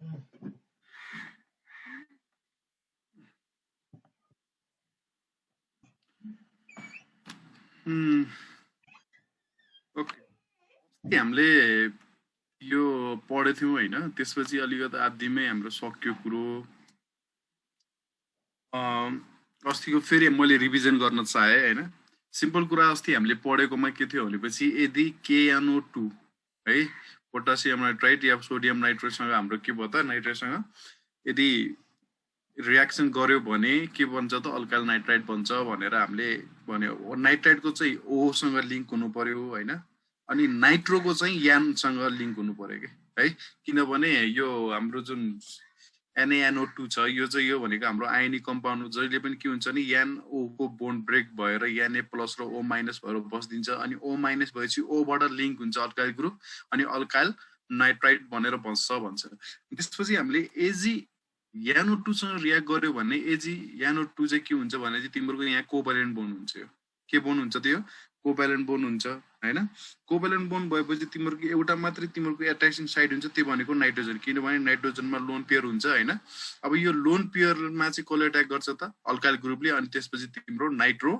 Okay हामीले यो पढेको थियौँ होइन त्यसपछि अलिकति आदिमै हाम्रो सक्यो कुरो अस्तिको फेरि मैले रिभिजन गर्न चाहे होइन सिम्पल कुरा अस्ति हामीले पढेकोमा के थियो भनेपछि यदि KNO2 है पोटासियम नाइट्राइट या सोडियम नाइट्रेटसँग हाम्रो के भयो त नाइट्रेटसँग यदि रियाक्सन गर्यो भने के बन्छ त अल्काइल नाइट्राइट बन्छ भनेर हामीले भन्यो नाइट्राइटको चाहिँ O सँग लिङ्क हुनु पर्यो होइन अनि नाइट्रोको चाहिँ यानसँग लिङ्क हुनु पर्यो कि है किनभने यो हाम्रो जुन NaNO2 छ यो चाहिँ यो भनेको हाम्रो आयनिक कम्पाउन्ड जहिले पनि के हुन्छ नि यान O को बोन्ड ब्रेक भएर Na प्लस र O माइनस भएर बस्दिन्छ अनि O माइनस भएपछि O बाट लिङ्क हुन्छ अल्काइल ग्रुप अनि अल्काइल नाइट्राइट भनेर बस्छ भन्छ त्यसपछि हामीले NO2 सँग रियाक्ट गर्यो भने NO2 चाहिँ के हुन्छ भने चाहिँ तिम्रो यहाँ कोभ्यालेन्ट बोन्ड हुन्छ के बोन्ड हुन्छ त्यो कोभ्यालेन्ट बोन्ड हुन्छ हैन कोभ्यालेन्ट बोन्ड भएपछि तिम्रो एउटा मात्रै तिम्रो एट्र्याक्सन साइड हुन्छ त्यो भनेको नाइट्रोजन किनभने नाइट्रोजनमा लोन पेयर हुन्छ हैन अब यो लोन पेयरमा चाहिँ कसले अट्याक गर्छ त अल्काइल ग्रुपले अनि त्यसपछि तिम्रो नाइट्रो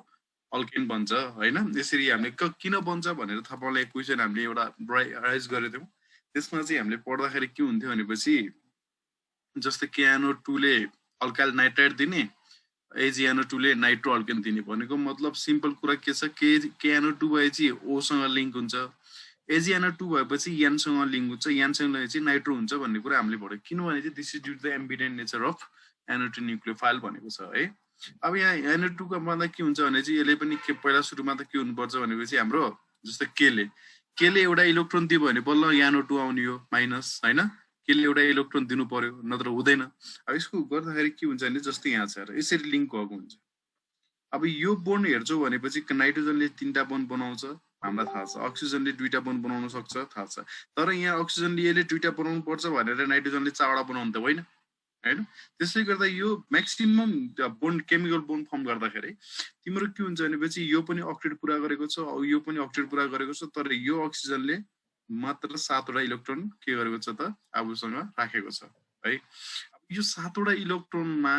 अल्केन बन्छ हैन यसरी हामीले किन बन्छ भनेर तपाईलाई क्वेशन हामीले एउटा राइज गरेको थियौं त्यसमा चाहिँ हामीले पढ्दाखेरि के हुन्थ्यो भनेपछि जस्तै KNO2 ले अल्काइल नाइट्राइट दिने AgNO2 ले नाइट्रो अल्केन दिने भनेको मतलब सिम्पल कुरा के छ KNO2 भएपछि O सँग लिङ्क हुन्छ AgNO2 भएपछि N सँग लिङ्क हुन्छ N सँग चाहिँ नाइट्रो हुन्छ भन्ने कुरा हामीले पढ्यौं किनभने चाहिँ this is due to the ambident nature of NO2 nucleophile भनेको छ है अब यहाँ NO2 को भन्दा के हुन्छ भने चाहिँ यसले पनि के पहिला सुरुमा त के हुनुपर्छ भनेपछि हाम्रो जस्तै K ले एउटा इलेक्ट्रोन दियो भने बल्ल NO2 आउने हो माइनस हैन केले एउटा इलेक्ट्रोन दिनु पर्यो नत्र हुँदैन अब यसको गर्दाखेरि के हुन्छ भने जस्तै यहाँ छ र यसरी लिङ्क भएको हुन्छ अब यो बोन्ड हेर्छौ भनेपछि नाइट्रोजनले 3टा बोन्ड बनाउँछ हामीलाई थाहा छ अक्सिजनले 2टा बोन्ड बनाउन सक्छ थाहा छ तर यहाँ अक्सिजनले यसले 2टा बनाउनु पर्छ भनेर नाइट्रोजनले 4वटा बनाउनु त होइन हैन त्यसैले गर्दा यो maximum bond chemical bond form गर्दाखेरि तिम्रो के हुन्छ भनेपछि यो पनि अक्टेट पुरा गरेको छ यो पनि अक्टेट पुरा गरेको छ तर यो अक्सिजनले मात्र 7वटा इलेक्ट्रोन के गरेको छ त आफूसँग राखेको छ है यो 7वटा इलेक्ट्रोनमा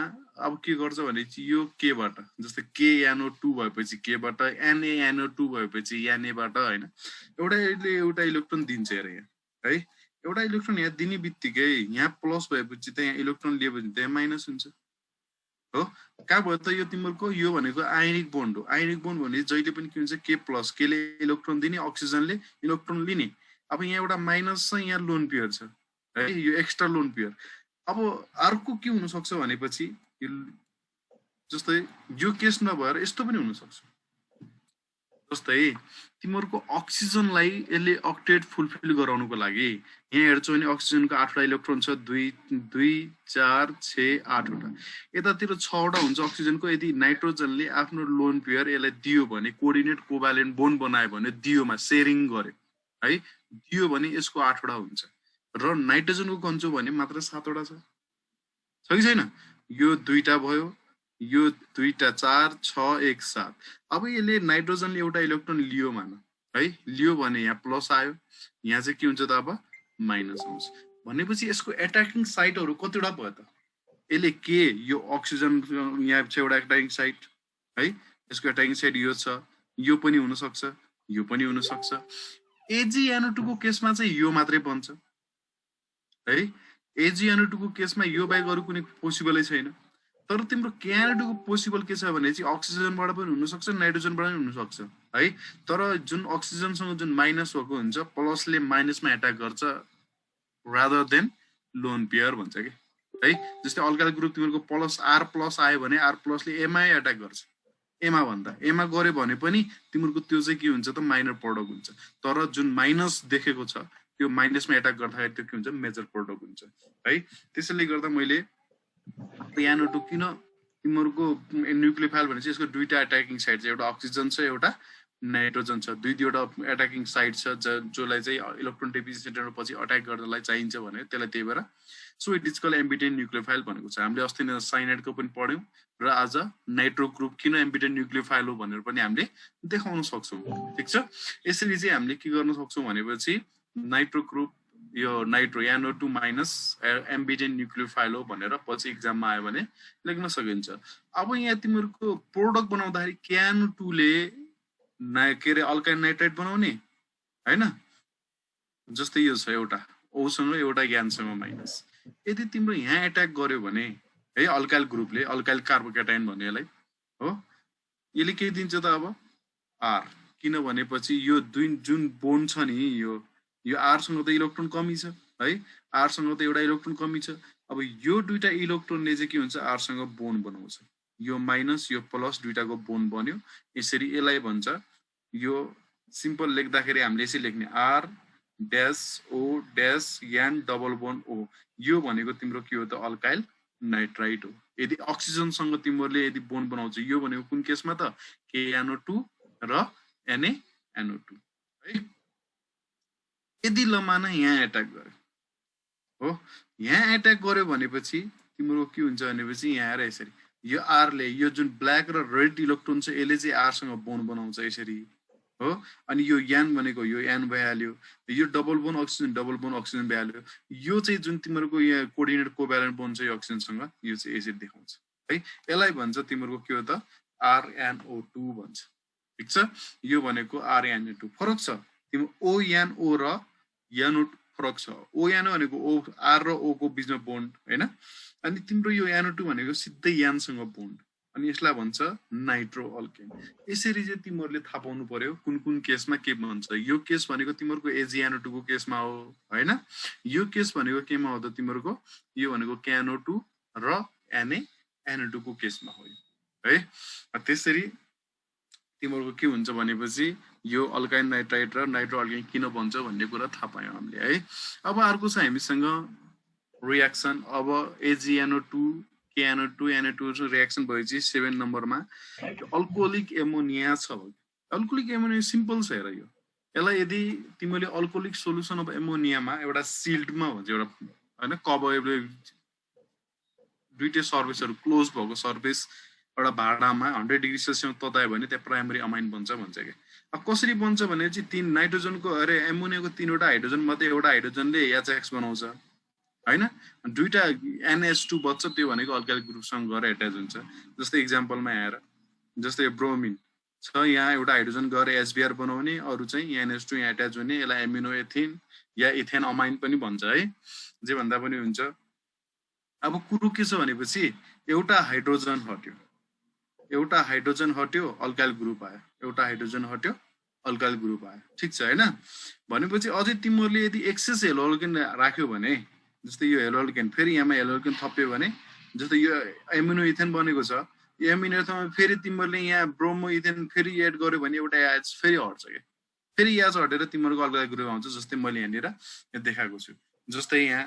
अब के गर्छ भने यो K बाट जस्तै KNO2 भएपछि K बाट NaNO2 भएपछि Na बाट हैन एउटा इलेक्ट्रोन दिन्छ अरे यहाँ है एउटा इलेक्ट्रोन यहाँ दिने बित्तिकै यहाँ प्लस भएपछि त यहाँ इलेक्ट्रोन लिएपछि त यहाँ माइनस हुन्छ हो कहाँ भयो त यो तिम्रो यो भनेको आयनिक बोन्ड हो आयनिक बोन्ड भने जहिले पनि के हुन्छ K+ K ले इलेक्ट्रोन दिने अक्सिजनले इलेक्ट्रोन लिने अब यहाँ एउटा माइनस छ यहाँ लोन पेयर छ है यो एक्स्ट्रा लोन पेयर अब अर्को के हुन सक्छ भनेपछि जस्तै यो केस नभएर यस्तो पनि हुन सक्छ जस्तै तिम्रो अक्सिजनलाई यसले अक्टेट फुलफिल गराउनको लागि यहाँ हेर्छौ भने अक्सिजनको 8वटा इलेक्ट्रोन छ 2 2 4 6 8वटा यतातिर 6वटा हुन्छ अक्सिजनको यदि नाइट्रोजनले आफ्नो लोन पेयर यसलाई दियो भने कोर्डिनेट कोभ्यालेन्ट बोन्ड बनायो भने दियोमा शेयरिङ गर्यो है दियो भने यसको 8वटा हुन्छ र नाइट्रोजनको गन्छौ भने मात्र 7वटा छ कि छैन यो 2टा भयो यो 2टा 4 6 1 7 अब यसले नाइट्रोजनले एउटा इलेक्ट्रोन लियो मान है लियो भने यहाँ प्लस आयो यहाँ चाहिँ के हुन्छ त अब माइनस आउँछ भनेपछि यसको अट्याकिङ साइटहरु कतिवटा भयो त यसले के यो अक्सिजन यहाँ छ एउटा अट्याकिङ साइट है यसको अट्याकिङ साइट यो छ यो पनि हुन सक्छ यो पनि हुन सक्छ AgNO2 को केसमा चाहिँ यो मात्रै बन्छ है AgNO2 को केसमा यो बाहेक अरु कुनै पोसिबलै छैन तर तिम्रो KNO2 को पोसिबल के छ भने चाहिँ अक्सिजनबाट पनि हुन सक्छ नाइट्रोजनबाट पनि हुन सक्छ है तर जुन अक्सिजनसँग जुन माइनस भएको हुन्छ प्लसले माइनसमा अट्याक गर्छ रादर देन लोन पेयर भन्छ के है जस्तै अल्काइल ग्रुप तिम्रो प्लस R+ आयो भने R+ ले एमा अट्याक गर्छ एमा भन्दा एमा गरे भने पनि तिम्रो त्यो चाहिँ के हुन्छ त माइनर प्रोडक्ट हुन्छ तर जुन माइनस देखेको छ त्यो माइनसमा अट्याक गर्दाखेरि त्यो के हुन्छ मेजर प्रोडक्ट हुन्छ है त्यसैले गर्दा मैले NO2 किन तिम्रो न्यूक्लियोफाइल भनेपछि यसको 2टा अट्याकिङ साइट छ एउटा अक्सिजन छ एउटा नाइट्रोजन छ दुईवटा अट्याकिङ साइट छ जसलाई चाहिँ इलेक्ट्रोन डेफिसिएन्ट पछि अट्याक गर्नलाई चाहिन्छ भने त्यसलाई त्यही भएर so it is called ambident nucleophile भनेको छ हामीले अस्ति नै साइनाइडको पनि पढ्यौं र आज नाइट्रो ग्रुप किन एम्बिडेन्ट न्यूक्लियोफाइल हो भनेर पनि हामीले देखाउन सक्छौं ठीक छ यसरी चाहिँ हामीले के गर्न सक्छौं भनेपछि नाइट्रो ग्रुप यो नाइट्रो NO2 माइनस एम्बिडेन्ट न्युक्लियोफाइल हो भनेर पछि एक्जाममा आयो भने लेख्न सकिन्छ। अब यहाँ तिमीहरूको प्रोडक्ट बनाउँदाखेरि KNO2 ले के अरे अल्काइल नाइट्राइट बनाउने हैन, जस्तै यो छ एउटा ओसँग एउटा ज्ञानसँग माइनस। यदि तिम्रो यहाँ एट्याक गर्यो भने है अल्काइल ग्रुपले, अल्काइल कार्बोक्याटाइन भन्ने यसलाई हो, यसले के दिन्छ त अब R, किन भनेपछि यो जुन बोन्ड छ नि यो R सँग त इलेक्ट्रोन कमी छ है, R सँग त एउटा इलेक्ट्रोन कमी छ। अब यो दुईटा इलेक्ट्रोनले चाहिँ के हुन्छ R सँग बोन्ड बनाउँछ, यो माइनस यो प्लस दुईटाको बोन्ड बन्यो। यसरी यसलाई भन्छ, यो सिम्पल लेख्दाखेरि हामीले यसरी लेख्ने R dash O dash N double bond O, यो भनेको तिम्रो के हो त अल्काइल नाइट्राइट हो। यदि अक्सिजनसँग तिमीहरूले यदि बोन्ड बनाउँछ, यो भनेको कुन केसमा त KNO2 र NaNO2 है। यदि लमाना यहाँ एट्याक गर्यो हो, यहाँ एट्याक गर्यो भनेपछि तिम्रो के हुन्छ भनेपछि यहाँ आएर यसरी यो R ले यो जुन ब्ल्याक र रेड इलेक्ट्रोन छ यसले चाहिँ R सँग बोन्ड बनाउँछ यसरी हो। अनि यो N भनेको यो N भइहाल्यो, यो डबल बोन्ड अक्सिजन भइहाल्यो। यो चाहिँ जुन तिमीहरूको यहाँ कोर्डिनेट कोभ्यालेन्ट बोन्ड छ यो अक्सिजनसँग, यो चाहिँ यसरी देखाउँछ है। यसलाई भन्छ तिमीहरूको के हो त RNO2 भन्छ, ठीक छ। यो भनेको RNO2 फरक छ, तिम्रो ONO र NO फरक छ। ONO भनेको R र O को बीचमा बोन्ड हैन, अनि तिम्रो यो NO2 भनेको सिधै N सँग बोन्ड, अनि यसलाई भन्छ नाइट्रो अल्केन। यसरी चाहिँ तिमीहरूले थाहा पाउनु पर्यो कुन कुन केसमा के भन्छ। यो केस भनेको तिमीहरूको AgNO2 को केसमा हो हैन, यो केस भनेको केमा हो त तिमीहरूको, यो भनेको KNO2 र NaNO2 को केसमा हो है। त्यसरी तिमीहरूको के हुन्छ भनेपछि यो अल्काइल नाइट्राइट र नाइट्रो अल्केन किन बन्छ भन्ने कुरा थाहा पायौँ हामीले है। अब अर्को छ हामीसँग रियाक्सन। अब AgNO2 KNO2 Na2 रियाक्सन भएपछि 7 नम्बरमा अल्कोहोलिक एमोनिया छ। अल्कोहोलिक एमोनिया सिम्पल छ हेर, यो यसलाई यदि तिमीले अल्कोहोलिक सोलुसन अफ एमोनियामा एउटा सिल्डमा भन्छ, एउटा हैन कभ दुईटै सर्फेसहरु क्लोज भएको सर्फेस एउटा भाडामा 100 डिग्री सेल्सियस ततायो भने त्यहाँ प्राइमरी अमाइन बन्छ के। अब कसरी बन्छ भने चाहिँ तीन नाइट्रोजनको अरे एमोनियाको तीनवटा हाइड्रोजन मध्ये एउटा हाइड्रोजनले HX बनाउँछ हैन, दुईटा NH2 बच्छ, त्यो भनेको अल्काइल ग्रुपसँग गएर एट्याच हुन्छ। जस्तै एक्जाम्पलमा हेर, जस्तै ब्रोमिन छ, यहाँ एउटा हाइड्रोजन गएर HBr बनाउने, अरु चाहिँ NH2 यहाँ एट्याच हुने, यसलाई एमिनो एथिन या इथेन अमाइन पनि भन्छ है, जे भन्दा पनि हुन्छ। अब कुरो के छ भनेपछि एउटा हाइड्रोजन हट्यो अल्काइल ग्रुप आयो, एउटा हाइड्रोजन हट्यो अल्काइल ग्रुप आयो, ठीक छ हैन। भनेपछि अझै तिमीहरूले यदि एक्सेस हेलो अल्केन राख्यो भने, जस्तै यो हेलो अल्केन फेरि यहाँमा हेलो अल्केन थप्यो भने, जस्तै यो एमिनो इथेन बनेको छ, यो एमिनो इथेनमा फेरि तिमीहरूले यहाँ ब्रोमो इथेन फेरि एड गर्यो भने एउटा एच फेरि हट्छ के, फेरि एच हटेर तिमीहरूको अल्काइल ग्रुप आउँछ। जस्तै मैले यहाँनिर देखाएको छु, जस्तै यहाँ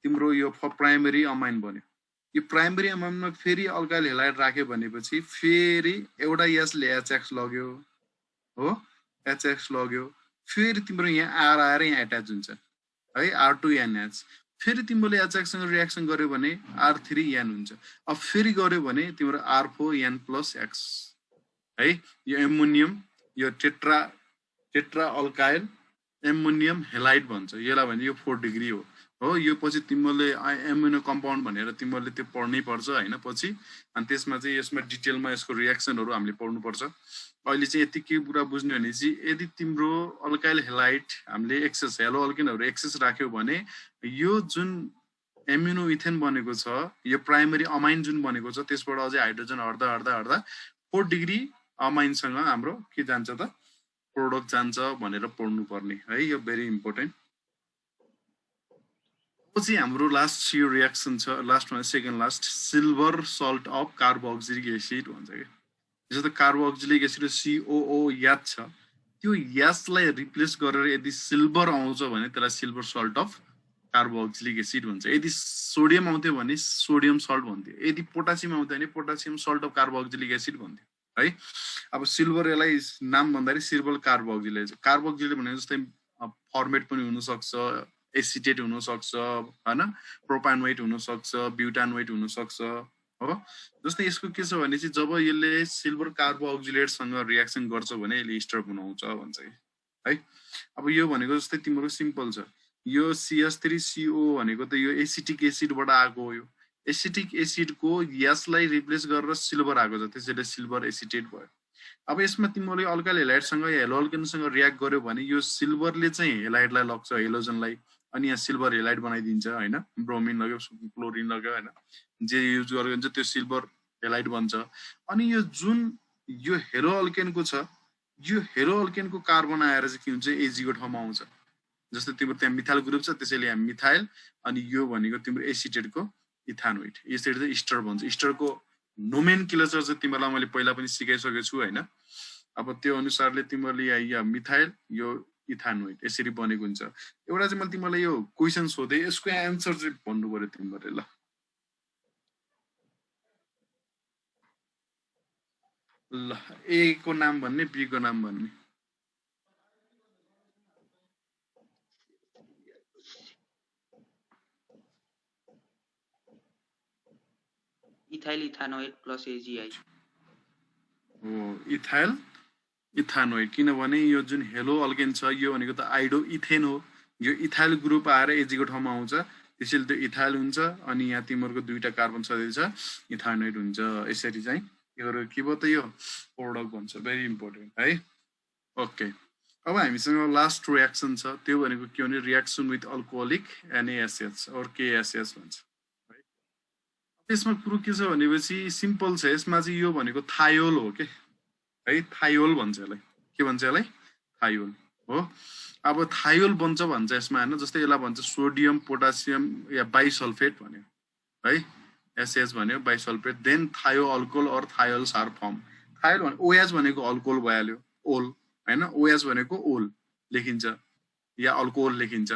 तिम्रो यो प्राइमरी अमाइन बन्यो, यो प्राइमरी अमाइनमा फेरि अल्काइल हेलाइड राख्यो भनेपछि फेरि एउटा एचले HX लग्यो हो, HX लग्यो, फेरि तिम्रो यहाँ R आएर यहाँ एट्याच हुन्छ है, R2NH, फेरि तिमीले HX सँग रियाक्सन गर्यो भने R3N हुन्छ। अब फेरि गर्यो भने तिम्रो R4N+X है। यो एमोनियम, यो टेट्रा अल्काइल एमोनियम हेलाइड भन्छ यसलाई, भने यो 4 डिग्री हो। यो पछि तिमीले एमिनो कम्पाउन्ड भनेर तिमीले त्यो पढ्नै पर्छ हैन पछि, अनि त्यसमा चाहिँ यसमा डिटेलमा यसको रियाक्सनहरु हामीले पढ्नु पर्छ। अहिले चाहिँ यति के कुरा बुझ्नु भने चाहिँ यदि तिम्रो अल्काइल हेलाइड हामीले एक्सेस हेलो अल्केनहरु एक्सेस राख्यो भने यो जुन एमिनो इथेन बनेको छ, यो प्राइमरी अमाइन जुन बनेको छ, त्यसबाट अझै हाइड्रोजन हट्दा 4 डिग्री अमाइनसँग हाम्रो के जान्छ त प्रोडक्ट जान्छ भनेर पढ्नु पर्ने है, यो भेरी इम्पोर्टेन्ट। पछि हाम्रो लास्ट यो रियाक्सन छ, लास्टमा second last, silver salt of carboxylic acid भन्छ के। जस्तो कार्बोक्सिलिक एसिड COO याद छ, त्यो यासलाई रिप्लेस गरेर यदि सिल्भर आउँछ भने त्यसलाई silver salt of carboxylic acid भन्छ। यदि सोडियम आउँथ्यो भने सोडियम सल्ट भन्थ्यो, यदि पोटासियम आउँथ्यो भने potassium salt of carboxylic acid भन्थ्यो है। अब सिल्भर यसलाई नाम भन्दाखेरि सिल्भर कार्बोक्सिलेट भनेको जस्तै फर्मेट पनि हुन सक्छ, एसिटेट हुन सक्छ हैन, प्रोपानोइट हुन सक्छ, ब्युटानोइट हुन सक्छ हो। जस्तै यसको के छ भने चाहिँ जब यसले सिल्भर कार्बोक्सिलेट सँग रियाक्सन गर्छ भने यसले इस्टर बनाउँछ भन्छ है। अब यो भनेको जस्तै तिम्रो सिम्पल छ, यो CH3CO भनेको त यो एसिटिक एसिडबाट आएको हो। यो एसिटिक एसिडको यसलाई रिप्लेस गरेर सिल्भर आएको छ, त्यसैले सिल्भर एसिटेट भयो। अब यसमा तिमीले अल्काइल हेलाइडसँग या हेलो अल्केनसँग रियाक्ट गर्यो भने यो सिल्भरले चाहिँ हेलाइडलाई लग्छ, हेलोजनलाई, अनि यहाँ सिल्भर हेलाइड बनाइदिन्छ हैन। ब्रोमिन लग्यो, क्लोरिन लग्यो हैन, जे युज गरेको हुन्छ त्यो सिल्भर हेलाइड बन्छ। अनि यो जुन यो हेलो अल्केनको छ, यो हेलो अल्केनको कार्बन आएर चाहिँ के हुन्छ, एजीको ठाउँमा आउँछ। जस्तै तिम्रो त्यहाँ मिथाइल ग्रुप छ, त्यसैले यहाँ मिथाइल, अनि यो भनेको तिम्रो एसिटेटको इथानोइड। एसिड चाहिँ इस्टर भन्छ। इस्टरको नोमेनक्लेचर चाहिँ तिमीलाई मैले पहिला पनि सिकाइसकेको छु हैन। अब त्यो अनुसारले तिमीले यहाँ मिथाइल, यो इथानोइड यसरी बनेको हुन्छ। एउटा चाहिँ मैले तिमीलाई यो क्वेसन सोधेँ, यसको एन्सर चाहिँ भन्नु पर्यो तिमीले। ल ल ए को नाम भन्ने, बी को नाम भन्ने। इथाइल इथानोइड प्लस एजीआई हो, इथाइल इथानोइड। किनभने यो जुन हेलो अल्केन छ यो भनेको त आइडो इथेन हो। यो इथाइल ग्रुप आएर एजीको ठाउँमा आउँछ, त्यसैले त्यो इथाइल हुन्छ। अनि यहाँ तिमीहरूको दुईटा कार्बन छ, इथानोइड हुन्छ। यसरी चाहिँ यो के भयो त, यो प्रोडक्ट भन्छ। भेरी इम्पोर्टेन्ट है। ओके, अब हामीसँग लास्ट रियाक्सन छ, त्यो भनेको के भने रियाक्सन विथ अल्कोहोलिक NaSH और KSH भन्छ। यसमा कुरो के छ भनेपछि सिम्पल छ। यसमा चाहिँ यो भनेको थायोल हो के है, थायोल भन्छ यसलाई। के भन्छ यसलाई? थायोल हो। अब थायोल बन्छ भन्छ यसमा हैन। जस्तै यसलाई भन्छ सोडियम पोटासियम या बाइसल्फेट भन्यो है, SH भन्यो बाइसल्फेट, देन थायो अल्कोहल और थायोल्स आर फर्म। थायोल भने OH भनेको अल्कोहल भइहाल्यो, ओल हैन। OH भनेको ओल लेखिन्छ या अल्कोहल लेखिन्छ।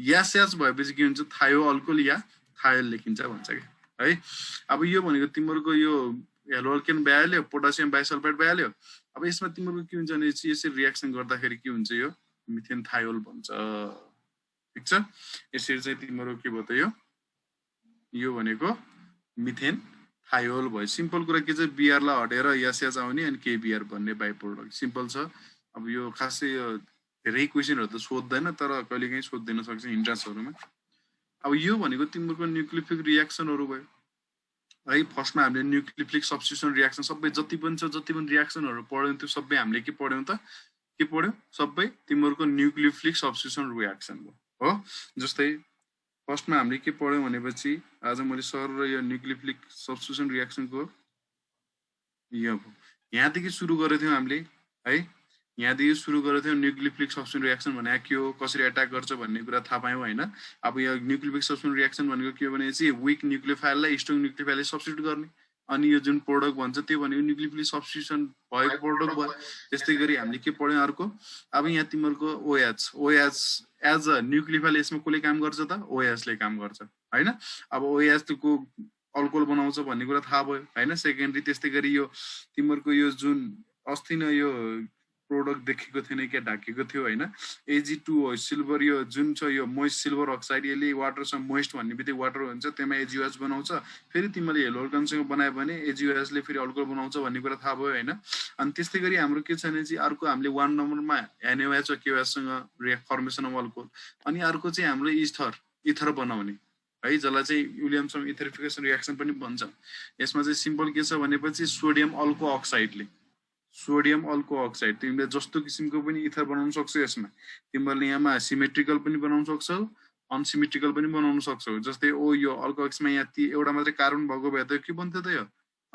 SH भएपछि के हुन्छ, थायो अल्कोहल या थायोल लेखिन्छ भन्छ के है। अब यो भनेको तिमीहरूको यो हेलो अल्केन भइहाल्यो, पोटासियम बाइसल्फेट भइहाल्यो। अब यसमा तिमीहरूको के हुन्छ भने यसरी रियाक्सन गर्दाखेरि के हुन्छ, यो मिथेन थायोल भन्छ। ठिक छ, यसरी चाहिँ तिम्रो के भयो त, यो भनेको मिथेन थायोल भयो। सिम्पल कुरा के चाहिँ, बिआर लाई हटेर एसएच आउने अनि केबिआर भन्ने बाइ प्रोडक्ट। सिम्पल छ। अब यो खासै यो धेरै क्वेसनहरु त सोध्दैन, तर कहिलेकाहीँ सोध्दिन सक्छ इन्ट्रान्सहरुमा। अब यो भनेको तिम्रो न्यूक्लियोफिलिक रियाक्सनहरु भयो है। फर्स्टमा हामीले न्यूक्लियोफिलिक सब्स्टिट्युसन रियाक्सन सबै जति पनि छ, जति पनि रियाक्सनहरु पढ्यौं त्यो सबै हामीले के पढ्यौं त, के पढ्यौं? सबै तिम्रो न्यूक्लियोफिलिक सब्स्टिट्युसन रियाक्सन हो। जस्तै फर्स्टमा हामीले के पढ्यौं भनेपछि आज मैले सर र यो न्यूक्लियोफिलिक सब्स्टिट्युसन रियाक्सनको यहाँदेखि सुरु गरेको थियौं हामीले है। यहाँदेखि सुरु गरेको थियौं न्यूक्लियोफिलिक सब्स्टिट्युसन रियाक्सन भने के हो, कसरी अट्याक गर्छ भन्ने कुरा थाहा पायौं हैन। अब यो न्यूक्लियोफिलिक सब्स्टिट्युसन रियाक्सन भनेको के हो भनेपछि विक न्यूक्लियोफाइललाई स्ट्रङ न्यूक्लियोफाइलले सब्स्टिट्युट गर्ने, अनि यो जुन प्रोडक्ट भन्छ त्यो भनेको न्यूक्लियोफिलिक सब्स्टिट्युसन भएको प्रोडक्ट भयो। त्यस्तै गरी हामीले के पढ्यौं अर्को, अब यहाँ तिम्रो OH एज अ न्यूक्लियोफाइल यसमा कसले काम गर्छ त, OH ले काम गर्छ हैन। अब OH को अल्कोहल बनाउँछ भन्ने कुरा थाहा भयो हैन। सेकेन्डरी त्यस्तै गरी यो तिम्रो यो जुन अस्ति न यो प्रोडक्ट देखेको थिएन क्या, ढाकेको थियो हैन, Ag2 हो सिल्भर। यो जुन छ यो मोइस्ट सिल्भर अक्साइड, यसले वाटरसँग मोइस्ट भन्ने बित्तिकै वाटर हुन्छ, त्यसमा AgOH बनाउँछ। फेरि तिमीले हेलो अल्केनसँग बनायो भने AgOH ले फेरि अल्कोहल बनाउँछ भन्ने कुरा थाहा भयो हैन। अनि त्यस्तै गरी हाम्रो के छ भने चाहिँ अर्को हामीले 1 नम्बरमा NaOH र KOH सँग रिएक्ट फर्मेसन अफ अल्कोहल, अनि अर्को चाहिँ हाम्रो इथर बनाउने है, जसलाई चाहिँ विलियमसन इथरिफिकेसन रियाक्सन पनि भन्छ। यसमा चाहिँ सिम्पल के छ भनेपछि सोडियम अल्को अक्साइडले, सोडियम अल्को अक्साइड तिमीले जस्तो किसिमको पनि इथर बनाउन सक्छौ। यसमा तिमीले यहाँमा सिमेट्रिकल पनि बनाउन सक्छौ, अनसिमेट्रिकल पनि बनाउन सक्छौ। जस्तै यो अल्को अक्समा यहाँ एउटा मात्रै कार्बन भएको भए त के बन्थ्यो त, यो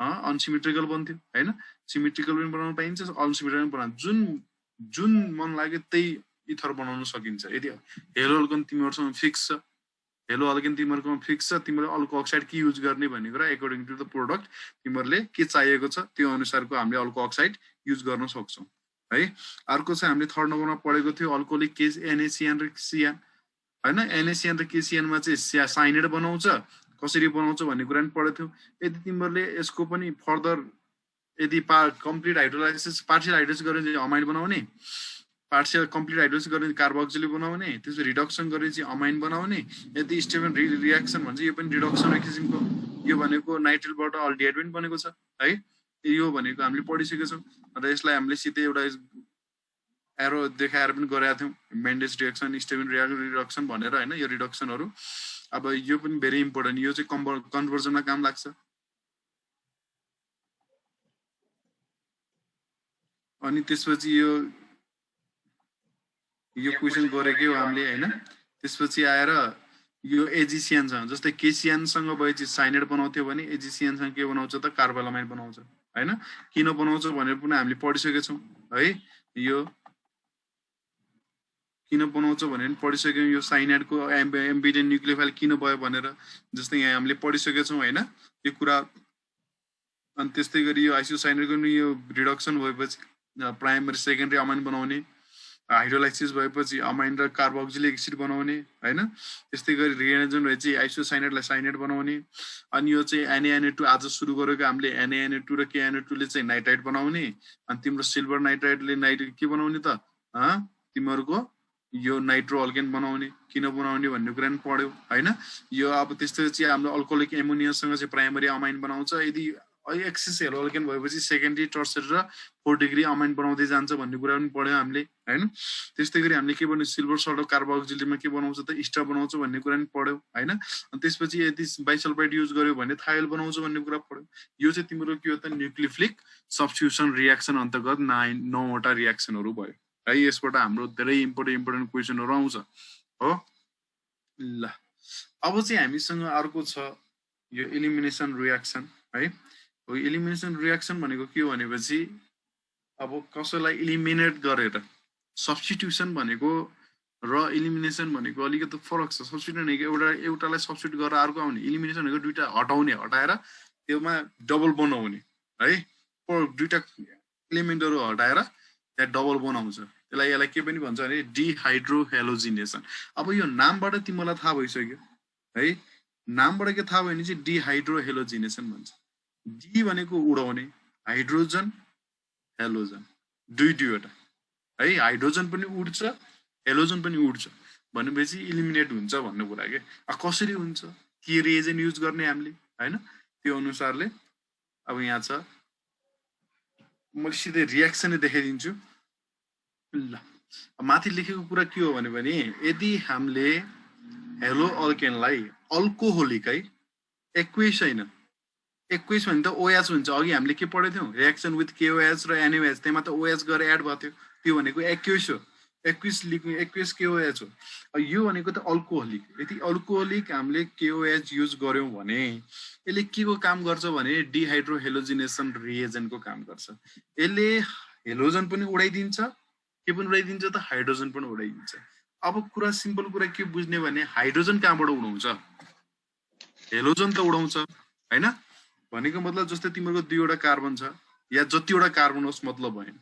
अनसिमेट्रिकल बन्थ्यो हैन। सिमेट्रिकल पनि बनाउन पाइन्छ, अनसिमेट्रिकल पनि बनाउन, जुन मन लाग्यो त्यही इथर बनाउन सकिन्छ। यदि हेलो अल्केन तिमीहरुसँग फिक्स छ, हेलो अल्केन तिमीहरुकोमा फिक्स छ, तिमीले अल्को अक्साइड के युज गर्ने भन्ने कुरा अकर्डिङ टु द प्रोडक्ट तिमीहरुले के चाहिएको छ त्यो अनुसारको हामीले अल्को अक्साइड युज गर्न सक्छौं है। अर्को चाहिँ हामीले थर्ड नम्बरमा पढेको थियो अल्कोहोलिक केस NaCN र CN हैन। NaCN र KCN मा चाहिँ साइनाइड बनाउँछ, कसरी बनाउँछ भन्ने कुरा पनि पढेको थियो। यदि तिमीहरुले यसको पनि फर्दर यदि कम्प्लिट हाइड्रोलाइसिस पार्शियल हाइड्रोलाइसिस गरेर अमाइन बनाउने, पार्शियल कम्प्लिट हाइड्रोलाइसिस गरेर कार्बोक्सिलिक बनाउने, त्यसपछि रिडक्सन गरेर चाहिँ अमाइन बनाउने। यदि स्टेफन रिएक्सन भन्छ यो पनि रिडक्सन किसिमको, यो भनेको नाइट्रिलबाट अल्डिहाइड पनि बनेको छ है। यो भनेको हामीले पढिसकेका छौं र यसलाई हामीले सिधै एउटा एरो देखाएर पनि गरेका थियौँ मेन्डेस रिएक्सन स्टेबिन रिडक्सन भनेर हैन यो रिडक्सनहरु अब यो पनि भेरी इम्पोर्टेन्ट यो चाहिँ कन्भर्जनमा काम लाग्छ अनि त्यसपछि यो क्वेशन गरेकै हो हामीले हैन त्यसपछि आएर यो एजिसियन सँग जस्तै केसियन सँग भएपछि साइनेट बनाउँथ्यो भने एजिसियन सँग के बनाउँछ त कार्बालामाइन बनाउँछ हैन किन बनाउँछ भनेर पनि हामीले पढिसकेका छौं है यो किन बनाउँछ भनेर पढिसक्यौं यो साइनेटको एम्बिडेन्ट न्यूक्लियोफाइल किन भयो भनेर जस्तै यहाँ हामीले पढिसकेका छौं हैन यो कुरा अनि त्यस्तै गरी यो आइसोसाइनेटको नि यो रिडक्सन भएपछि प्राइमरी सेकेन्डरी अमाइन बनाउने हाइड्रोलाइसिस भएपछि अमाइन र कार्बोक्सिलिक एसिड बनाउने हैन त्यस्तै गरी रिएनेजन भएपछि आइसोसाइनेटलाई साइनेट बनाउने अनि यो चाहिँ Na2 आज सुरु गरेको हामीले Na2 र KNO2 ले चाहिँ नाइट्राइट बनाउने अनि तिम्रो सिल्भर नाइट्राइटले के बनाउने त तिमीहरुको यो नाइट्रो अल्केन बनाउने किन बनाउने भन्ने कुरा पनि पढ्यौ हैन यो अब त्यस्तै चाहिँ हाम्रो अल्कोहोलिक एमोनियासँग चाहिँ प्राइमरी अमाइन बनाउँछ यदि एक्सिस हेलो अल्केन भएपछि सेकेन्डरी टर्सरी र 4 डिग्री अमाइन बनाउँदै जान्छ भन्ने कुरा पनि पढ्यौ हामीले हैन त्यस्तै गरी हामीले के भन्नु सिल्भर सल्ट कार्बोक्सिलेटमा के बनाउँछ त इस्टर बनाउँछ भन्ने कुरा पनि पढ्यौ हैन अनि त्यसपछि यदि बाइसल्फाइड युज गर्यो भने थायल बनाउँछ भन्ने कुरा पढ्यौ यो चाहिँ तिम्रो के हो त न्यूक्लियोफिलिक सब्स्टिट्युसन रिएक्सन अन्तर्गत 9 वटा रिएक्सनहरु भयो है यसबाट हाम्रो धेरै इम्पोर्टेन्ट क्वेशनहरु आउँछ हो ल अब चाहिँ हामीसँग अर्को छ यो एलिमिनेसन रिएक्सन है हो एलिमिनेसन रिएक्सन भनेको के हो भनेपछि अब कसैलाई एलिमिनेट गरेर सब्स्टिट्युसन भनेको र एलिमिनेसन भनेको अलिकति फरक छ सब्स्टिट्युसन भनेको एउटालाई सब्स्टिट्युट गरेर अर्को आउने एलिमिनेसन भनेको दुईटा हटाएर त्यसमा डबल बनाउने है दुईटा एलिमेन्टहरु हटाएर त्यहाँ डबल बनाउँछ यसलाई के पनि भन्छ भने डिहाइड्रोहेलोजिनेसन अब यो नामबाट तिमीलाई थाहा भइसक्यो है नामबाट के थाहा भयो भने चाहिँ डिहाइड्रोहेलोजिनेसन भन्छ डी भनेको उडाउने हाइड्रोजन हेलोजन दुईवटा है हाइड्रोजन पनि उड्छ हेलोजन पनि उड्छ भनेपछि इलिमिनेट हुन्छ भन्ने कुरा के कसरी हुन्छ के रिएजेन्ट युज गर्ने हामीले हैन त्यो अनुसारले अब यहाँ छ म सिधै रिएक्सन देखाइदिन्छु ल माथि लेखेको कुरा के हो भने यदि हामीले हेलो अल्केनलाई अल्कोहोलिक है एक्वेस हैन एक्वेस भने त OH हुन्छ अघि हामीले के पढेको थियौ रिएक्सन विथ KOH र NaOH त्यसमा त OH गरेर एड भएको थियो त्यो भनेको एक्वेस हो एक्वेस KOH हो यो भनेको त अल्कोहोलिक यदि अल्कोहोलिक हामीले KOH युज गर्यौं भने यसले के को काम गर्छ भने डिहाइड्रोहेलोजिनेसन रिएजेन्टको काम गर्छ यसले हेलोजन पनि उडाइदिन्छ के पनि उडाइदिन्छ त हाइड्रोजन पनि उडाइदिन्छ अब कुरा सिम्पल कुरा के बुझ्ने भने हाइड्रोजन कहाँबाट उडाउँछ हेलोजन त उडाउँछ हैन भनेको मतलब जस्तै तिम्रो दुईवटा कार्बन छ या जतिवटा कार्बन होस् मतलब भएन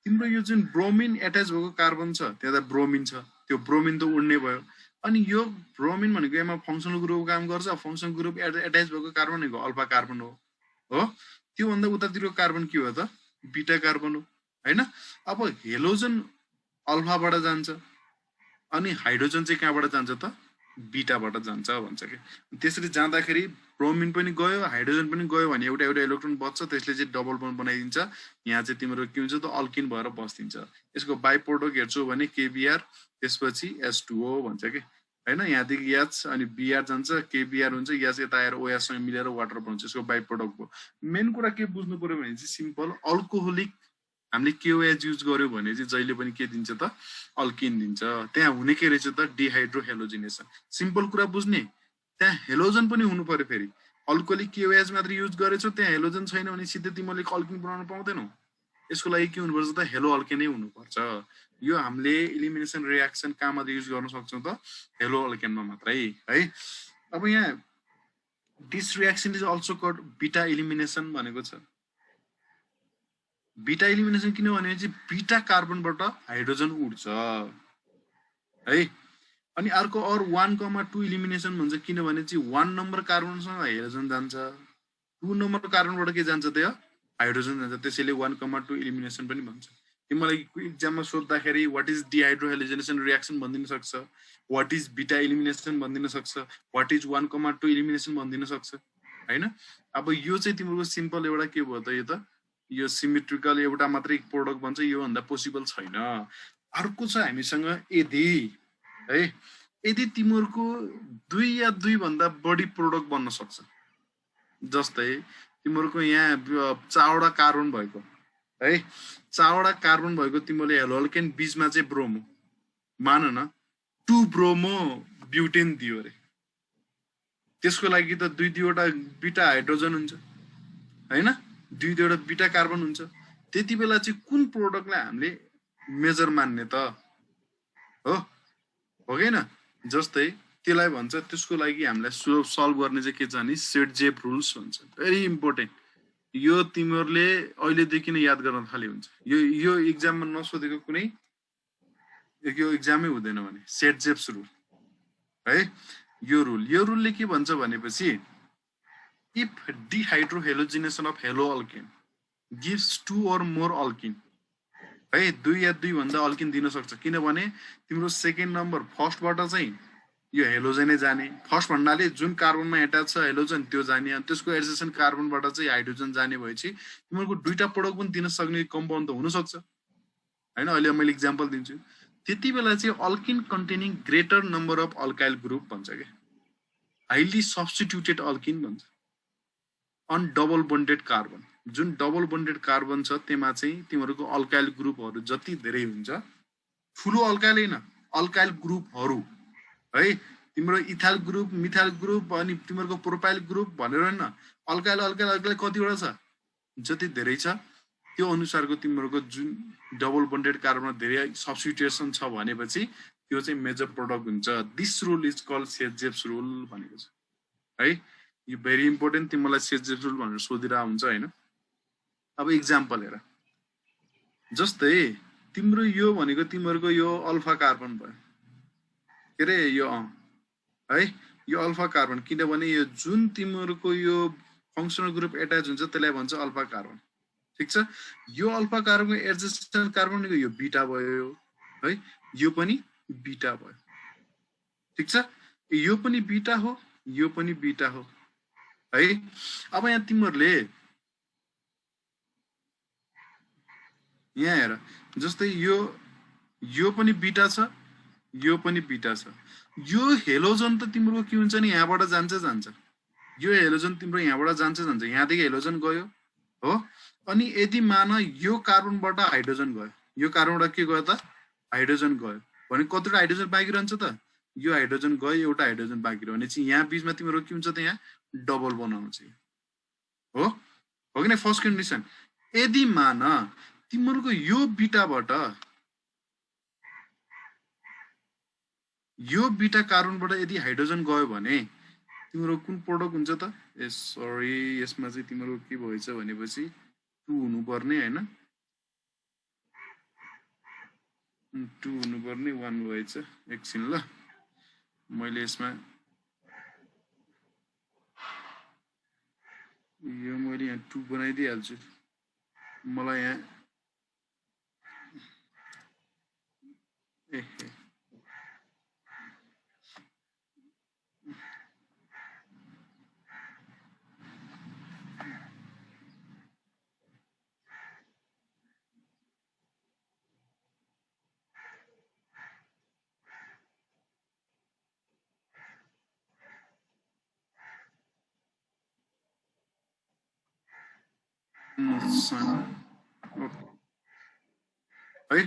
तिम्रो यो जुन ब्रोमिन एट्याच भएको कार्बन छ त्यहाँ त ब्रोमिन छ त्यो ब्रोमिन त उड्ने भयो अनि यो ब्रोमिन भनेको यसमा फंक्सनल ग्रुपको काम गर्छ फंक्सनल ग्रुप एट्याच भएको कार्बन भनेको अल्फा कार्बन हो त्यो भन्दा उतातिरको कार्बन के हो त बीटा कार्बन हो हैन अब हेलोजन अल्फाबाट जान्छ अनि हाइड्रोजन चाहिँ कहाँबाट जान्छ त बीटाबाट जान्छ भन्छ के त्यसरी जाँदाखेरि ब्रोमिन पनि गयो हाइड्रोजन पनि गयो भने एउटा इलेक्ट्रोन बच्छ त्यसले चाहिँ डबल बन्ड बनाइदिन्छ यहाँ चाहिँ तिम्रो के हुन्छ त अल्किन भएर बस्दिन्छ यसको बाइ प्रोडक्ट हेर्छौ भने KBr त्यसपछि H2O भन्छ के हैन यहाँदेखि H अनि Br जान्छ KBr हुन्छ H यता आएर OH सँग मिलेर वाटर बन्छ यसको बाइ प्रोडक्ट हो मेन कुरा के बुझ्नु पर्यो भने चाहिँ सिम्पल अल्कोहोलिक हामीले KOH युज गर्यो भने चाहिँ जहिले पनि के दिन्छ त अल्किन दिन्छ त्यहाँ हुने के रहेछ त डिहाइड्रोहेलोजिनेसन सिम्पल कुरा बुझ्ने त्यहाँ हेलोजन पनि हुनु पर्यो फेरि अल्कोहोलिक KOH मात्र युज गरेछौ त्यहाँ हेलोजन छैन भने सिधै तिमीले अल्किन बनाउन पाउँदैनौ यसको लागि के हुनुपर्छ त हेलो अल्केनै हुनुपर्छ यो हामीले एलिमिनेसन रिएक्सन कहाँमा युज गर्न सक्छौं त हेलो अल्केनमा मात्रै है अब यहाँ this reaction is also called beta elimination भनेको छ बीटा एलिमिनेसन किन भने चाहिँ बीटा कार्बनबाट हाइड्रोजन उड्छ है अनि अर्को और 1,2 एलिमिनेसन भन्छ किनभने चाहिँ 1 नम्बर कार्बनसँग हाइड्रोजन जान्छ 2 नम्बर कार्बनबाट के जान्छ त हाइड्रोजन जान्छ त्यसैले 1,2 एलिमिनेसन पनि भन्छ तिमीलाई एक्जाममा सोध्दाखेरि व्हाट इज डिहाइड्रोहेलोजिनेसन रिएक्सन भनिदिन सक्छ व्हाट इज बीटा एलिमिनेसन भनिदिन सक्छ व्हाट इज 1,2 एलिमिनेसन भनिदिन सक्छ हैन अब यो चाहिँ तिम्रो सिम्पल एउटा के भयो त यो सिमेट्रिकल एउटा मात्रै प्रोडक्ट भन्छ यो भन्दा पोसिबल छैन अर्को छ हामीसँग यदि है यदि तिमीहरूको 2 या 2 भन्दा बढी प्रोडक्ट बन्न सक्छ जस्तै तिमीहरूको यहाँ 4वटा कार्बन भएको है 4वटा कार्बन भएको तिमीले हेलो अल्केन बीचमा चाहिँ ब्रोमो मान न 2 ब्रोमो ब्युटेन दियो रे त्यसको लागि त 2-2वटा बीटा हाइड्रोजन हुन्छ हैन 2-2वटा बीटा कार्बन हुन्छ त्यति बेला चाहिँ कुन प्रोडक्टलाई हामीले मेजर मान्ने त हो हो हैन जस्तै त्यसलाई भन्छ त्यसको लागि हामीलाई सल्भ गर्ने चाहिँ के छ भने सेट-जेप रुल्स भन्छ भेरी इम्पोर्टेन्ट यो तिमीहरूले अहिलेदेखि नै याद गर्न थाले हुन्छ यो एक्जाममा नसोधेको कुनै यो एक्जामै हुँदैन भने सेट-जेप्स रुल है यो रुलले के भन्छ भनेपछि if dehydrohalogenation of halo alkane gives 2 or more alkene है 2 या 2 भन्दा अल्किन दिन सक्छ किनभने तिम्रो सेकेन्ड नम्बर फर्स्टबाट चाहिँ यो हेलोजनै जाने फर्स्ट भन्नाले जुन कार्बनमा एट्याच छ हेलोजन त्यो जाने अनि त्यसको एडजेसेन्ट कार्बनबाट चाहिँ हाइड्रोजन जाने भएपछि तिमीहरूको दुईटा प्रोडक्ट पनि दिन सक्ने कम्पाउन्ड त हुन सक्छ हैन अहिले मैले एक्जाम्पल दिन्छु त्यति बेला चाहिँ alkene containing greater number of alkyl group भन्छ के हाइली सब्स्टिट्युटेड अल्किन भन्छ अन डबल बन्डेड कार्बन जुन डबल बन्डेड कार्बन छ त्यसमा चाहिँ तिमीहरूको अल्काइल ग्रुपहरू जति धेरै हुन्छ ठुलो अल्काइल हैन अल्काइल ग्रुपहरू है तिम्रो इथाइल ग्रुप मिथाइल ग्रुप अनि तिमीहरूको प्रोपाइल ग्रुप भनेर हैन अल्काइल कतिवटा छ जति धेरै छ त्यो अनुसारको तिमीहरूको जुन डबल बन्डेड कार्बनमा धेरै सब्स्टिट्युसन छ भनेपछि त्यो चाहिँ मेजर प्रोडक्ट हुन्छ this rule is called Saytzeff rule भनेको छ है यो भेरी इम्पोर्टेन्ट तिमीलाई सेट-जेप्स रुल भनेर सोधिरा हुन्छ हैन अब एक्जाम्पल हेर जस्तै तिम्रो यो भनेको तिमीहरूको यो अल्फा कार्बन भयो के रे यो है यो अल्फा कार्बन किनभने यो जुन तिमीहरूको यो फङ्सनल ग्रुप एट्याच हुन्छ त्यसलाई भन्छ अल्फा कार्बन ठीक छ यो अल्फा कार्बनको एडजेसेन्ट कार्बनको यो बीटा भयो है यो पनि बीटा भयो ठीक छ यो पनि बीटा हो यो पनि बीटा हो है अब यहाँ तिमीहरूले यहाँ हेर जस्तै यो पनि बीटा छ यो पनि बीटा छ यो हेलोजन त तिम्रो के हुन्छ नि यहाँबाट जान्छ यो हेलोजन तिम्रो यहाँबाट जान्छ यहाँदेखि हेलोजन गयो हो अनि यदि मान यो कार्बनबाट हाइड्रोजन गयो यो कार्बनबाट के गयो त हाइड्रोजन गयो भने कतिवटा हाइड्रोजन बाँकी रहन्छ त यो हाइड्रोजन गयो एउटा हाइड्रोजन बाँकी रह्यो भने चाहिँ यहाँ बीचमा तिम्रो के हुन्छ त यहाँ डबल बनाउनु चाहिँ हो कि न फर्स्ट कन्डिसन यदि मान तिमीहरूको यो बीटाबाट यो बीटा कार्बनबाट यदि हाइड्रोजन गयो भने तिम्रो कुन प्रोडक्ट हुन्छ त ए सरी यसमा चाहिँ तिम्रो के भएछ भनेपछि 2 हुनुपर्ने हैन 2 हुनुपर्ने 1 भएछ एकछिन ल मैले यसमा यो मैले यहाँ 2 बनाइदिइहाल्छु मलाई यहाँ है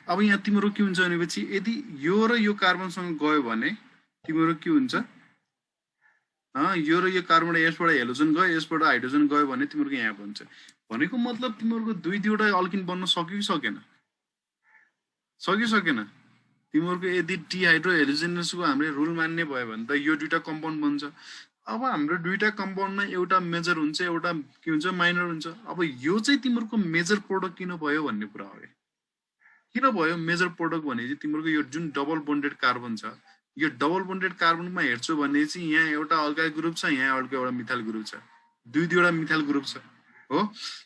अब यहाँ तिम्रो के हुन्छ भनेपछि यदि यो र यो कार्बनसँग गयो भने तिम्रो के हुन्छ यो र यो कार्बनबाट यसबाट हेलोजन गयो यसबाट हाइड्रोजन गयो भने तिम्रो यहाँ बन्छ भनेको मतलब तिम्रो 2-2वटा अल्किन बन्न सक्यो कि सकेन तिम्रो यदि डिहाइड्रोहेलोजिनेसको हामीले रुल मान्ने भयो भने त यो दुईटा कम्पाउन्ड बन्छ अब हाम्रो दुईटा कम्पाउन्डमा एउटा मेजर हुन्छ एउटा के हुन्छ माइनर हुन्छ अब यो चाहिँ तिम्रो मेजर प्रोडक्ट किन भयो भन्ने कुरा हो किन भयो मेजर प्रोडक्ट भने चाहिँ तिम्रो यो जुन डबल बन्डेड कार्बन छ यो डबल बन्डेड कार्बनमा हेर्छौ भने चाहिँ यहाँ एउटा अल्काइल ग्रुप छ यहाँ एउटा मिथाइल ग्रुप छ 2-2वटा मिथाइल ग्रुप छ हो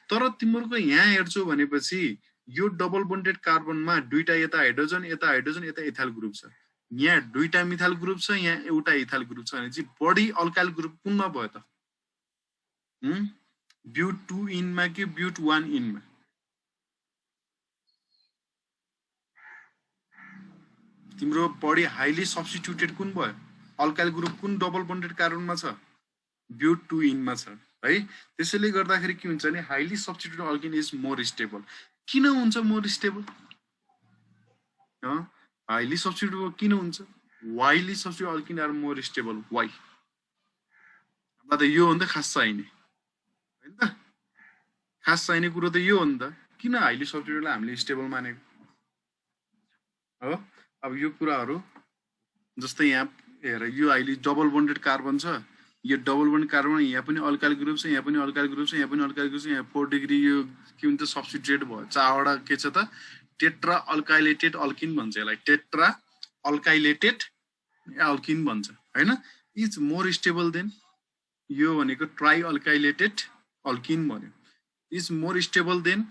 तर तिम्रो यहाँ हेर्छौ भनेपछि यो डबल बन्डेड कार्बनमा दुईटा यता हाइड्रोजन यता इथाइल ग्रुप छ यहाँ दुईटा मिथाइल ग्रुप छ यहाँ एउटा इथाइल ग्रुप छ भने चाहिँ बडी अल्काइल ग्रुप कुनमा भयो त ब्युट 2 इनमा कि ब्युट 1 इनमा तिम्रो बढी हाइली सब्स्टिट्युटेड कुन भयो अल्काइल ग्रुप कुन डबल बन्डेड कार्बनमा छ ब्युट 2 इनमा छ है त्यसैले गर्दाखेरि के हुन्छ भने highly substituted alkene is more stable किन हुन्छ मोर स्टेबल हाइली सब्स्टिट्युटेड किन हुन्छ highly substituted alkene are more stable why हामीलाई त यो हो नि त खास चाहिने हैन त खास चाहिने कुरो त यो हो नि त किन हाइली सब्स्टिट्युटेडलाई हामीले स्टेबल मानेको हो अब यो कुराहरू जस्तै यहाँ हेर यो अहिले डबल बन्डेड कार्बन छ यो डबल बन्डेड कार्बन यहाँ पनि अल्काइल ग्रुप छ यहाँ पनि अल्काइल ग्रुप छ यहाँ पनि अल्काइल ग्रुप छ यहाँ 4 डिग्री यो के हुन्छ सब्स्टिट्युटेड भयो चारवटा के छ त टेट्रा अल्काइलेटेड अल्किन भन्छ यसलाई टेट्रा अल्काइलेटेड अल्किन भन्छ हैन इज मोर स्टेबल देन यो भनेको ट्राई अल्काइलेटेड अल्किन भन्यो इज मोर स्टेबल देन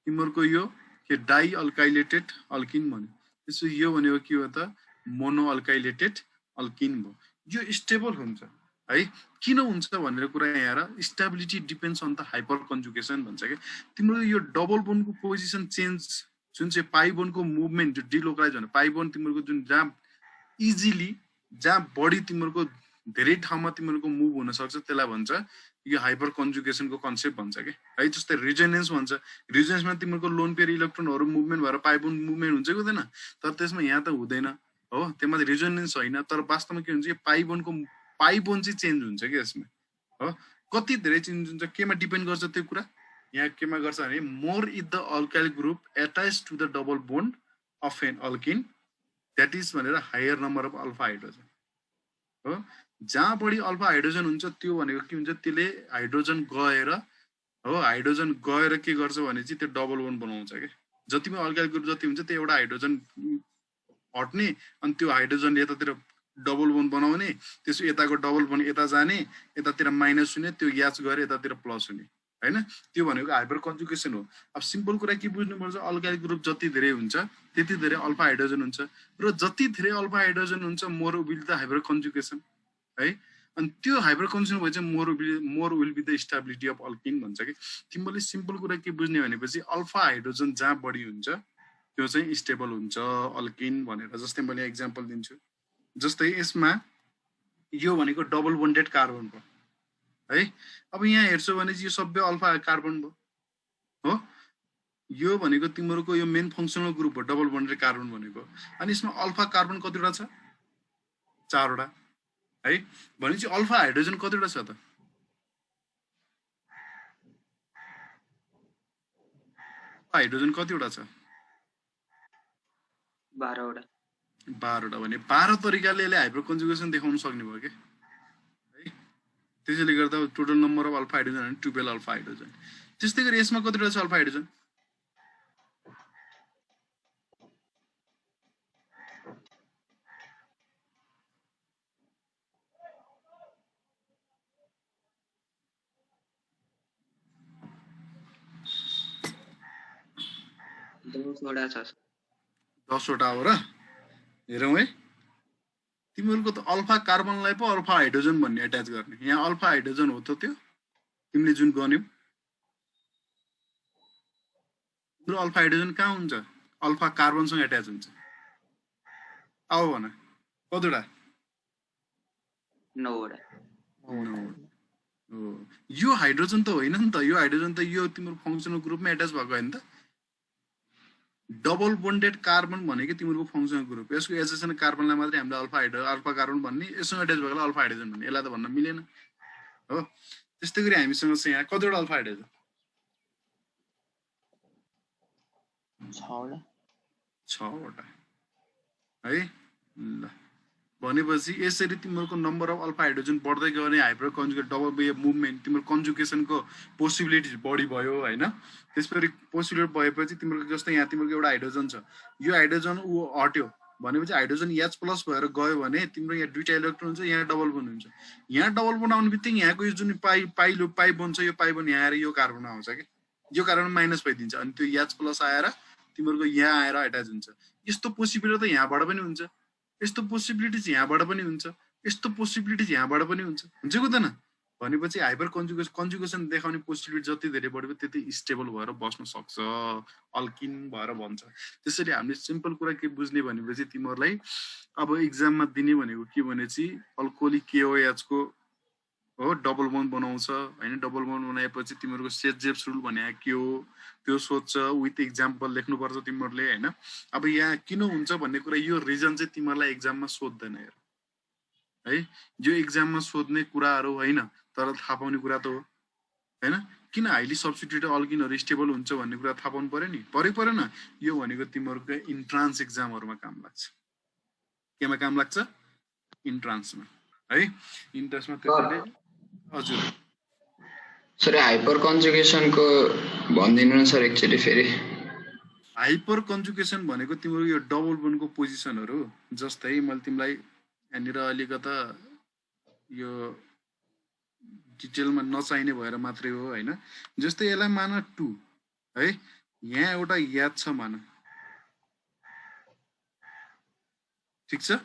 तिम्रो यो के डाई अल्काइलेटेड अल्किन भन्यो त्यसो यो भनेको के हो त मोनो अल्काइलेटेड अल्किन भयो यो स्टेबल हुन्छ है किन हुन्छ भनेर कुरा यहाँ stability depends on the hyperconjugation भन्छ के तिम्रो यो डबल बोनको पोजिसन चेन्ज जुन चाहिँ पाइ बोनको मुभमेन्ट डिलोकलाइज भने पाइ बोन तिम्रो जुन जहाँ इजिली जहाँ बढी तिम्रो धेरै ठाउँमा तिम्रो मुभ हुन सक्छ त्यसलाई भन्छ यो हाइपर कन्जुगेसनको कन्सेप्ट भन्छ के है जस्तै रिजोनेन्स भन्छ रिजोनेन्समा तिम्रो लोन पेयर इलेक्ट्रोनहरु मुभमेन्ट भएर पाइ बोन मुभमेन्ट हुन्छ कि हुँदैन तर त्यसमा यहाँ त हुँदैन हो त्यसमा रिजोनेन्स होइन तर वास्तवमा के हुन्छ यो पाइ बोन चाहिँ चेन्ज हुन्छ कि यसमा हो कति धेरै चेन्ज हुन्छ केमा डिपेन्ड गर्छ त्यो कुरा यहाँ केमा गर्छ भने more is the alkyl group attach to the double bond of an alkene that is भनेर higher number of alpha hydrogen हो जहाँ बढी अल्फा हाइड्रोजन हुन्छ त्यो भनेको के हुन्छ त्यसले हाइड्रोजन गएर हो हाइड्रोजन गएर के गर्छ भने चाहिँ त्यो डबल बोन्ड बनाउँछ के जतिमा अल्काइल ग्रुप जति हुन्छ त्यो एउटा हाइड्रोजन हट्ने अनि त्यो हाइड्रोजन यतातिर डबल बोन्ड बनाउने त्यसो यताको डबल बोन्ड यता जाने यतातिर माइनस हुने त्यो ग्यास गएर यतातिर प्लस हुने हैन त्यो भनेको हाइपर कन्जुगेसन हो अब सिम्पल कुरा के बुझ्नुपर्छ अल्काइल ग्रुप जति धेरै हुन्छ त्यति धेरै अल्फा हाइड्रोजन हुन्छ र जति धेरै अल्फा हाइड्रोजन हुन्छ more will the hyperconjugation है अनि त्यो हाइपर कन्जुगेसन भएपछि more will be the stability of alkene भन्छ कि तिमीले सिम्पल कुरा के बुझ्ने भनेपछि अल्फा हाइड्रोजन जहाँ बढी हुन्छ त्यो चाहिँ स्टेबल हुन्छ अल्किन भनेर जस्तै मैले एक्जाम्पल दिन्छु जस्तै यसमा यो भनेको डबल बोन्डेड कार्बन भयो है अब यहाँ हेर्छौ भने यो सबै अल्फा कार्बन भयो हो यो भनेको तिम्रो यो मेन फंक्सनल ग्रुप हो डबल बोन्डेड कार्बन भनेको अनि यसमा अल्फा कार्बन कतिवटा छ 4 वटा है भनेपछि अल्फा हाइड्रोजन कतिवटा छ त हाइड्रोजन कतिवटा छ 12 वटा 12 वटा भने 12 तरिकाले यसले हाइपर कन्जुगेसन देखाउन सक्ने भयो के है त्यसैले गर्दा total number of alpha hydrogen अनि 12 अल्फा हाइड्रोजन त्यस्तै गरी यसमा कतिवटा छ अल्फा हाइड्रोजन छ 10 वटा हो र हेरौँ है तिमीहरूको त अल्फा कार्बनलाई पो अल्फा हाइड्रोजन भन्ने अट्याच गर्ने यहाँ अल्फा हाइड्रोजन हो त त्यो तिमीले जुन गर्यौ तिम्रो अल्फा हाइड्रोजन कहाँ हुन्छ अल्फा कार्बनसँग अट्याच हुन्छ आऊ भन कतिवटा 9 वटा यो हाइड्रोजन त होइन नि त यो हाइड्रोजन त यो तिम्रो फंक्सनल ग्रुपमा अट्याच भएको हैन त डबल बोन्डेड कार्बन भनेको तिम्रो फंक्सनल ग्रुप यसको एजेसन कार्बनलाई मात्रै हामीले अल्फा कार्बन भन्ने यससँग अट्याच भएको अल्फा हाइड्रोजन भन्ने यसलाई त भन्न मिलेन हो त्यस्तै गरी हामीसँग चाहिँ यहाँ कतिवटा अल्फा हाइड्रोजन 6 वटा है ल भनेपछि यसरी तिम्रो नम्बर अफ अल्फा हाइड्रोजन बढ्दै गयो भने हाइपर कन्जुगेट डबल मुभमेन्ट तिम्रो कन्जुगेसनको पोसिबिलिटी बढी भयो हैन त्यसपछि पोसिबिलिटी भएपछि तिम्रो जस्तै यहाँ तिम्रो एउटा हाइड्रोजन छ यो हाइड्रोजन उ हट्यो भनेपछि हाइड्रोजन H+ भएर गयो भने तिम्रो यहाँ दुईटा इलेक्ट्रोन छ यहाँ डबल बोन्ड हुन्छ यहाँ डबल बोन्ड आउने बित्तिकै यहाँको यो जुन पाइ बोन्ड छ यो पाइ बोन्ड यहाँ आएर यो कार्बन आउँछ के यो कार्बन माइनस भइदिन्छ अनि त्यो H+ आएर तिम्रो यहाँ आएर अट्याच हुन्छ यस्तो पोसिबिलिटी त यहाँबाट पनि हुन्छ यस्तो पोसिबिलिटिज यहाँबाट पनि हुन्छ यस्तो पोसिबिलिटिज यहाँबाट पनि हुन्छ कि हुँदैन भनेपछि हाइपर कन्जुगेसन देखाउने पोसिबिलिटी जति धेरै बढ्यो त्यति स्टेबल भएर बस्न सक्छ, अल्किन भएर भन्छ। त्यसैले हामीले सिम्पल कुरा के बुझ्ने भनेपछि तिमीहरूलाई अब इक्जाममा दिने भनेको के भनेपछि अल्कोहलिक KOH को हो डबल बोन्ड बनाउँछ हैन, डबल बोन्ड बनाएपछि तिमीहरूको सेट-जेप्स रुल भने के हो त्यो सोध्छ, विथ एक्जाम्पल लेख्नुपर्छ तिमीहरूले हैन। अब यहाँ किन हुन्छ भन्ने कुरा यो रिजन चाहिँ तिमीहरूलाई एक्जाममा सोध्दैन हेर है, यो एक्जाममा सोध्ने कुराहरू होइन तर थाहा पाउने कुरा त हो हैन। किन हाइली सब्स्टिट्युटेड अल्किनहरू स्टेबल हुन्छ भन्ने कुरा थाहा पाउनु पर्यो नि, परेन। यो भनेको तिमीहरूको इन्ट्रान्स एक्जामहरुमा काम लाग्छ। केमा काम लाग्छ? इन्ट्रान्समा है, इन्ट्रान्समा। त्यसैले हजुर सर हाइपर कन्जुगेसनको भन्दिनु न सर एकचोटि फेरि। हाइपर कन्जुगेसन भनेको तिम्रो यो डबल बोन्डको पोजिसनहरु, जस्तै मैले तिमीलाई यहाँनिर अलिकता यो डिटेलमा नचाहिने भएर मात्रै हो हैन। जस्तै यसलाई मान 2 है, यहाँ एउटा याद छ मान, ठीक छ।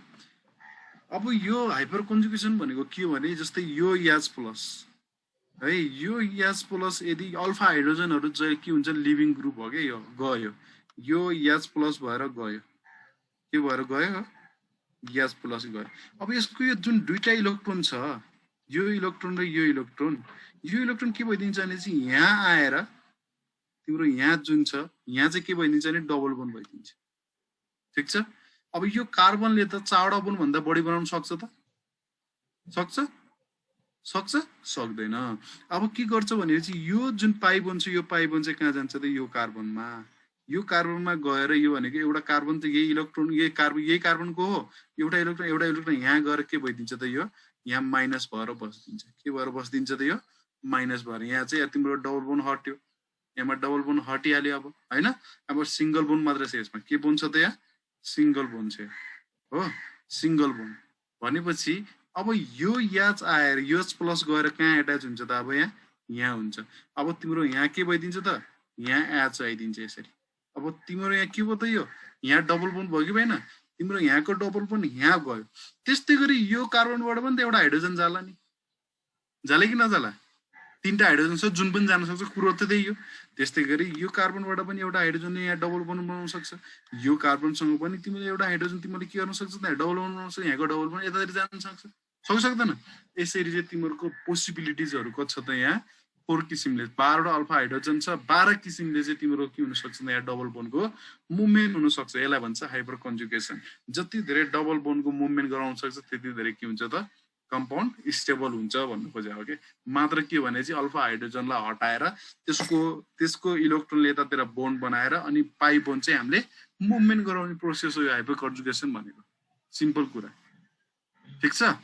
अब यो हाइपर कन्जुगेसन भनेको के हो भने जस्तै यो याज प्लस है, यो याज प्लस यदि अल्फा हाइड्रोजनहरु चाहिँ के हुन्छ लिभिङ ग्रुप हो के, यो गयो, यो याज प्लस भएर गयो, के भएर गयो, याज प्लस गयो। अब यसको यो जुन दुईटा इलेक्ट्रोन छ, यो इलेक्ट्रोन र यो इलेक्ट्रोन के भइदिन्छ भने चाहिँ यहाँ आएर तिम्रो यहाँ जुन छ यहाँ चाहिँ के भइदिन्छ भने डबल बोन्ड भइदिन्छ, ठीक छ। अब यो कार्बनले त चारवटा बोन्ड भन्दा बढी बनाउन सक्छ त? सक्छ? सक्दैन। अब के गर्छ भनेपछि यो जुन पाइ बोन्ड छ, यो पाइ बोन्ड चाहिँ कहाँ जान्छ त? यो कार्बनमा, यो कार्बनमा गएर यो भनेको एउटा कार्बन त यही इलेक्ट्रोन यही कार्बनको हो, एउटा इलेक्ट्रोन यहाँ गएर के भइदिन्छ त? यो यहाँ माइनस भएर बस्दिन्छ। के भएर बस्दिन्छ त? यो माइनस भएर। यहाँ चाहिँ तिम्रो डबल बोन्ड हट्यो, यहाँ डबल बोन्ड हटिहाल्यो अब हैन। अब सिंगल बोन्ड मात्र छ यसमा, के बोन्ड छ त? यहाँ सिंगल बोन्ड छ हो, सिंगल बोन्ड भनेपछि अब यो याच आएर यो प्लस गएर कहाँ एट्याच हुन्छ त? अब यहाँ हुन्छ। अब तिम्रो यहाँ के भइदिन्छ त? यहाँ एच आइदिन्छ यसरी। अब तिम्रो यहाँ के भयो त? यो यहाँ डबल बोन्ड भयो कि भएन? तिम्रो यहाँको डबल बोन्ड यहाँ गयो। त्यस्तै गरी यो कार्बनबाट पनि त एउटा हाइड्रोजन जाला नि, जाला कि नजाला? तीनटा हाइड्रोजन छ जुन पनि जान सक्छ, कुरो त त्यही हो। त्यस्तै गरी यो कार्बनबाट पनि एउटा हाइड्रोजनले यहाँ डबल बोन्ड बनाउन सक्छ, यो कार्बनसँग पनि तिमीले एउटा हाइड्रोजन तिमीले के गर्न सक्छ त? डबल बोन्ड बनाउन सक्छ, यहाँको डबल बोन्ड यतातिर जान सक्छ, सक्दैन? यसरी चाहिँ तिमीहरूको पोसिबिलिटिजहरु कति छ त? यहाँ 4 किसिमले 12वटा अल्फा हाइड्रोजन छ, 12 किसिमले चाहिँ तिम्रो के हुन सक्छ? यहाँ डबल बोन्डको मुभमेन्ट हुन सक्छ। यसलाई भन्छ हाइपर कन्जुगेसन। जति धेरै डबल बोन्डको मुभमेन्ट गराउन सक्छ त्यति धेरै के हुन्छ त? कम्पाउन्ड स्टेबल हुन्छ भन्नु खोजेको हो के। मात्र के भने चाहिँ अल्फा हाइड्रोजनलाई हटाएर त्यसको इलेक्ट्रोनले यतातिर बोन्ड बनाएर अनि पाइ बोन्ड चाहिँ हामीले मुभमेन्ट गराउने प्रोसेस हो यो हाइपर कन्जुगेसन भनेको। सिम्पल कुरा, ठीक छ।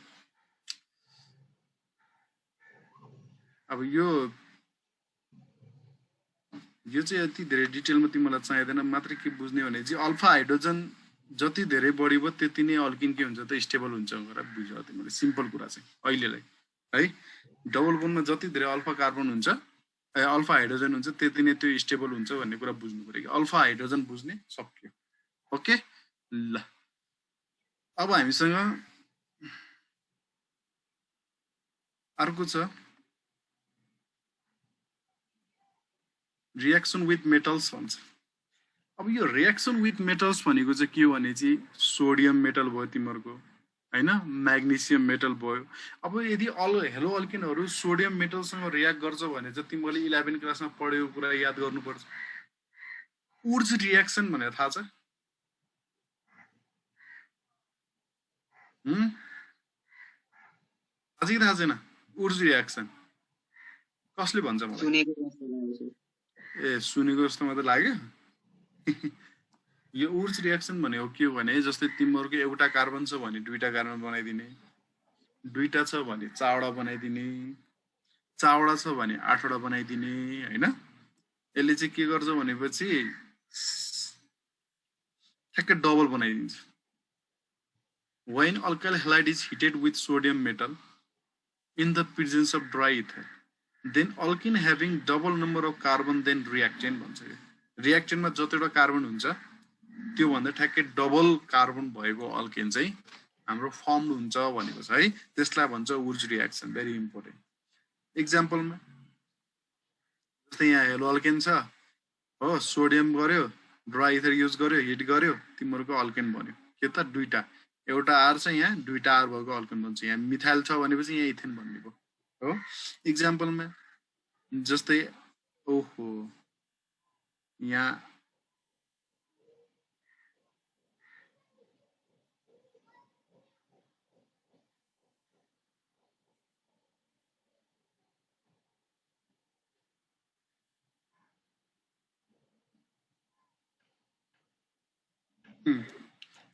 अब यो चाहिँ यति धेरै डिटेलमा तिमीलाई चाहिँदैन, मात्र के बुझ्ने भने चाहिँ अल्फा हाइड्रोजन जति धेरै बढी भयो त्यति नै अल्किन के हुन्छ त? स्टेबल हुन्छ भनेर बुझ्यो तिमीले। सिम्पल कुरा चाहिँ अहिलेलाई है, डबल बोन्डमा जति धेरै अल्फा कार्बन हुन्छ, अल्फा हाइड्रोजन हुन्छ त्यति नै त्यो स्टेबल हुन्छ भन्ने कुरा बुझ्नु पर्यो। अल्फा हाइड्रोजन बुझ्ने सक्यो, ओके ल। अब हामीसँग अर्को छ रिएक्सन विथ मेटल्स भन्छ। अब यो रिएक्सन विथ मेटल्स भनेको चाहिँ के हो भने चाहिँ सोडियम मेटल भयो तिमीहरूको हैन, म्याग्नेसियम मेटल भयो। अब यदि हेलो अल्किनहरु सोडियम मेटलसँग रियाक्ट गर्छ भने चाहिँ तिमीहरूले 11 क्लासमा पढेको कुरा याद गर्नुपर्छ। उर्ज रिएक्सन भनेर थाहा छ? अझै थाहा छैन? उर्ज रिएक्सन कसले भन्छ मलाई? सुनेको जस्तो मात्र लाग्यो। यो उर्ज रिएक्सन भनेको के हो भने जस्तै तिमीहरूको एउटा कार्बन छ भने दुईटा कार्बन बनाइदिने, दुईटा छ भने 4वटा बनाइदिने, 4वटा छ भने 8वटा बनाइदिने हैन। यसले चाहिँ के गर्छ भनेपछि ठ्याक्कै डबल बनाइदिन्छ। When alkyl halide is heated with sodium metal in the presence of dry ether, then alkene having double number of carbon then reactant भन्छ। रिएक्टेन्टमा जतिवटा कार्बन हुन्छ त्यो भन्दा ठ्याक्कै डबल कार्बन भएको अल्केन चाहिँ हाम्रो फर्म हुन्छ भनेको छ है। त्यसलाई भन्छ उर्ज रिएक्सन। Very important. एक्जाम्पलमा जस्तै यहाँ हेलो अल्केन छ हो, सोडियम गर्यो, ड्राई इथर युज गर्यो, हिट गर्यो, तिमीहरूको अल्केन बन्यो। के त दुईटा, एउटा आर छ यहाँ, दुईटा आर भएको अल्केन बन्छ। यहाँ मिथाइल छ भनेपछि यहाँ इथेन भन्ने भयो हो। इक्जाम्पलमा जस्तै ओहो यहाँ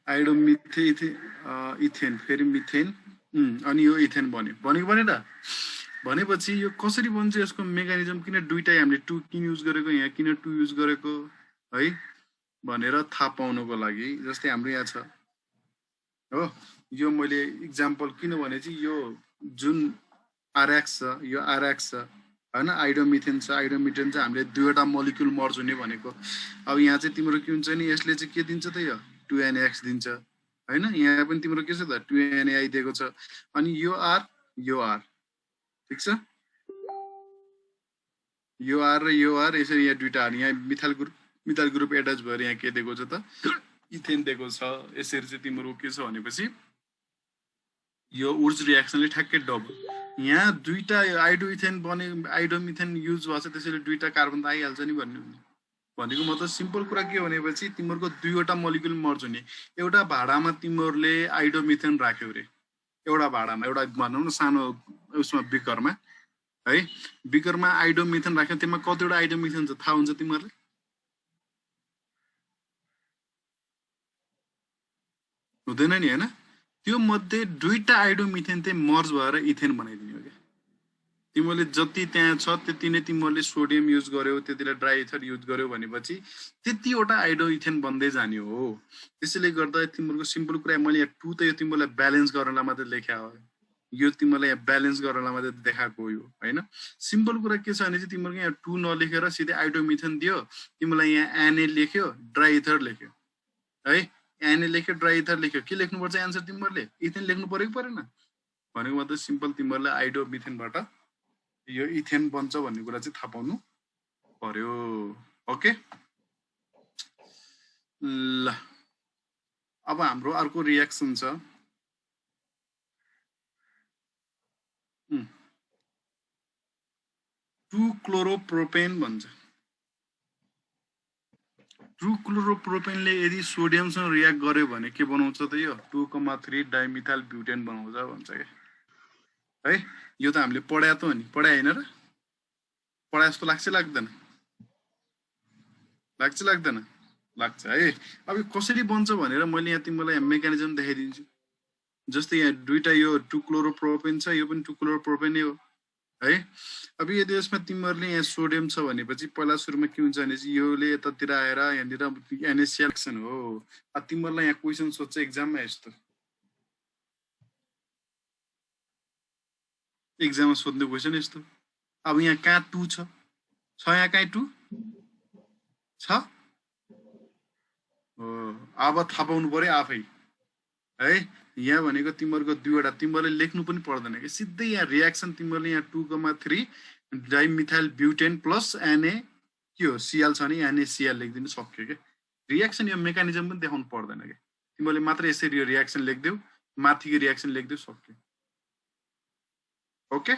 आइडोमिथे इथेन फेरि मिथेन अनि यो इथेन बन्यो भनेको भने त भनेपछि यो कसरी बन्छ, यसको मेकानिजम किन दुईटा हामीले टु किन युज गरेको, यहाँ किन टु युज गरेको है भनेर थाहा पाउनको लागि। जस्तै हाम्रो यहाँ छ हो, यो मैले इक्जाम्पल किनभने चाहिँ यो जुन आरएक्स छ, यो आरएक्स छ होइन, आइडोमिथेन छ, आइडोमिथेन चाहिँ हामीले दुईवटा मोलिक्युल मर्ज हुने भनेको। अब यहाँ चाहिँ तिम्रो के हुन्छ नि, यसले चाहिँ के दिन्छ त, यो 2NX दिन्छ होइन। यहाँ पनि तिम्रो के छ त 2NAI दिएको छ, अनि यो आर ठिक छ, यो आर र यो आर यसरी यहाँ दुईटा आर, यहाँ मिथाइल ग्रुप एट्याच भएर यहाँ के दिएको छ त, इथेन दिएको छ। यसरी चाहिँ तिम्रो के छ भनेपछि यो उर्ज रियाक्सनले ठ्याक्कै डबल, यहाँ दुईटा आइडोइथेन बने, आइडोमिथेन युज भएको छ, त्यसैले दुईटा कार्बन त आइहाल्छ नि भनेको मतलब सिम्पल कुरा के भनेपछि तिमीहरूको दुईवटा मोलिक्युल मर्ज हुने। एउटा भाडामा तिमीहरूले आइडोमिथेन राख्यौ रे, एउटा भाडामा, एउटा भनौँ न सानो उसमा बिकरमा है, बिकरमा आइडोमिथेन राख्यौ, त्यसमा कतिवटा आइडोमिथेन छ थाहा हुन्छ तिमीहरूलाई? हुँदैन नि होइन। त्यो मध्ये दुईटा आइडोमिथेन चाहिँ मर्ज भएर इथेन बनाइदिने हो क्या। तिमीहरूले जति त्यहाँ छ त्यति नै तिमीहरूले सोडियम युज गर्यो, त्यतिलाई ड्राई इथर युज गर्यो भनेपछि त्यतिवटा आइडो इथेन बन्दै जाने हो। त्यसैले गर्दा तिमीहरूको सिम्पल कुरा, मैले यहाँ टु त यो तिमीलाई ब्यालेन्स गर्नलाई मात्रै लेखा हो, यो तिमीलाई यहाँ ब्यालेन्स गर्नलाई मात्रै देखाएको हो होइन। सिम्पल कुरा के छ भने चाहिँ तिमीहरूको यहाँ टु नलेखेर सिधै आइडोमिथेन दियो, तिमीलाई यहाँ एनए लेख्यो, ड्राई इथर लेख्यो है, एनए लेख्यो, ड्राई इथर लेख्यो, के लेख्नुपर्छ एन्सर तिमीहरूले? इथेन लेख्नु पर्यो कि परेन? भनेको मतलब सिम्पल तिमीहरूलाई आइडोमिथेनबाट यो इथेन बन्छ भन्ने कुरा चाहिँ थाहा पाउनु पर्यो। ओके ल, अब हाम्रो अर्को रियाक्सन छ 2-क्लोरोप्रोपेन भन्छ। 2-क्लोरोप्रोपेनले यदि सोडियमसँग रियाक्ट गर्यो भने के बनाउँछ त, यो 2,3 डाइमिथाइल ब्युटेन बनाउँछ भन्छ क्या है। यो त हामीले पढाए त हो नि, पढाए होइन र? पढाए जस्तो लाग्छ लाग्दैन? लाग्छ है। अब यो कसरी बन्छ भनेर मैले यहाँ तिमीलाई मेकानिजम देखाइदिन्छु। जस्तै यहाँ दुईटा यो 2-क्लोरोप्रोपेन छ, यो पनि 2-क्लोरोप्रोपेन हो है। अब यदि यसमा तिमीहरूले यहाँ सोडियम छ भनेपछि पहिला सुरुमा के हुन्छ भने चाहिँ योले यतातिर आएर यहाँनिर NaCl रिएक्सन हो। अब तिमीहरूलाई यहाँ क्वेसन सोध्छ एक्जाममा, यस्तो एक्जाममा सोध्ने क्वेसन यस्तो, अब यहाँ कहाँ 2 छ, यहाँ कहीँ 2 छ हो, अब थाहा पाउनु पर्यो आफै है। यहाँ भनेको तिमीहरूको दुईवटा, तिमीहरूले लेख्नु पनि पर्दैन कि, सिधै यहाँ रियाक्सन तिमीहरूले यहाँ 2,3 डाइमिथाइल ब्युटेन प्लस Na के हो Cl छ भने NaCl लेखिदिनु सक्यो क्या। रियाक्सन यो मेकानिजम पनि देखाउनु पर्दैन क्या, तिमीहरूले मात्र यसरी यो रियाक्सन लेखिदेऊ, माथिको रियाक्सन लेखिदेऊ, सक्यो। ओके,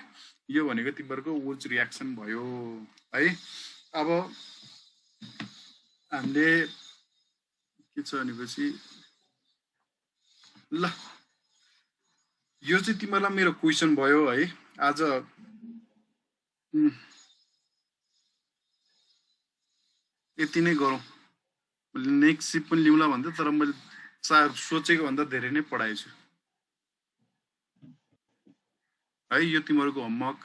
यो भनेको तिमीहरूको वुल्ज रियाक्सन भयो है। अब हामीले के छ भनेपछि ल, यो चाहिँ तिमीहरूलाई मेरो क्वेसन भयो है आज। यति नै गरौँ, नेक्स्ट सिप पनि लिउँला भन्दा, तर मैले सोचेको भन्दा धेरै नै पढाएछु है। यो तिमीहरूको होमवर्क